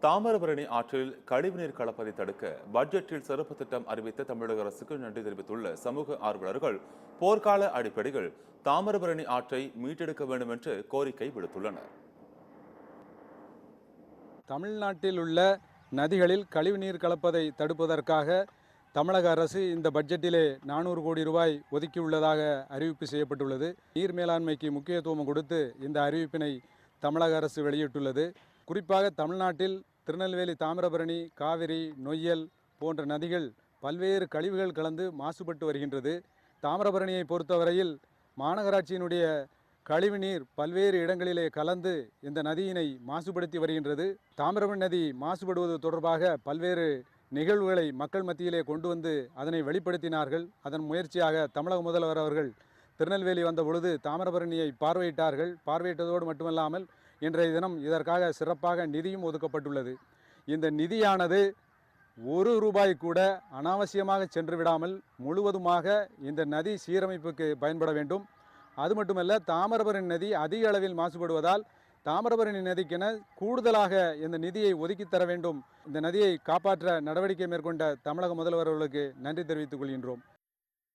தாமிரபரணி ஆற்றில் கழிவுநீர் கலப்பதை தடுக்க பட்ஜெட்டில் சிறப்பு திட்டம் அறிவித்த தமிழக அரசுக்கு நன்றி தெரிவித்துள்ள சமூக ஆர்வலர்கள் போர்க்கால அடிப்படையில் தாமிரபரணி ஆற்றை மீட்டெடுக்க வேண்டும் என்று கோரிக்கை விடுத்துள்ளனர். தமிழ்நாட்டில் உள்ள நதிகளில் கழிவுநீர் கலப்பதை தடுப்பதற்காக தமிழக அரசு இந்த பட்ஜெட்டிலே 400 கோடி ரூபாய் ஒதுக்கியுள்ளதாக அறிவிப்பு செய்யப்பட்டுள்ளது. நீர் மேலாண்மைக்கு முக்கியத்துவம் கொடுத்து இந்த அறிவிப்பினை தமிழக அரசு வெளியிட்டுள்ளது. குறிப்பாக தமிழ்நாட்டில் திருநெல்வேலி, தாமிரபரணி, காவிரி, நொய்யல் போன்ற நதிகள் பல்வேறு கழிவுகள் கலந்து மாசுபட்டு வருகின்றது. தாமிரபரணியை பொறுத்தவரையில் மாநகராட்சியினுடைய கழிவுநீர் பல்வேறு இடங்களிலே கலந்து இந்த நதியினை மாசுபடுத்தி வருகின்றது. தாமிரபரணி நதி மாசுபடுவது தொடர்பாக பல்வேறு நிகழ்வுகளை மக்கள் மத்தியிலே கொண்டு வந்து அதனை வெளிப்படுத்தினார்கள். அதன் முயற்சியாக தமிழக முதல்வர் அவர்கள் திருநெல்வேலி வந்த பொழுது தாமிரபரணியை பார்வையிட்டார்கள். பார்வையிட்டதோடு மட்டுமல்லாமல் இன்றைய தினம் இதற்காக சிறப்பாக நிதியும் ஒதுக்கப்பட்டுள்ளது. இந்த நிதியானது ₹1 கூட அனாவசியமாக சென்று விடாமல் முழுவதுமாக இந்த நதி சீரமைப்புக்கு பயன்பட வேண்டும். அது மட்டுமல்ல, தாமிரபரணி நதி அதிக அளவில் மாசுபடுவதால் தாமிரபரணி நதிக்கென கூடுதலாக இந்த நிதியை ஒதுக்கி தர வேண்டும். இந்த நதியை காப்பாற்ற நடவடிக்கை மேற்கொண்ட தமிழக முதல்வர் அவர்களுக்கு நன்றி தெரிவித்துக் கொள்கின்றோம்.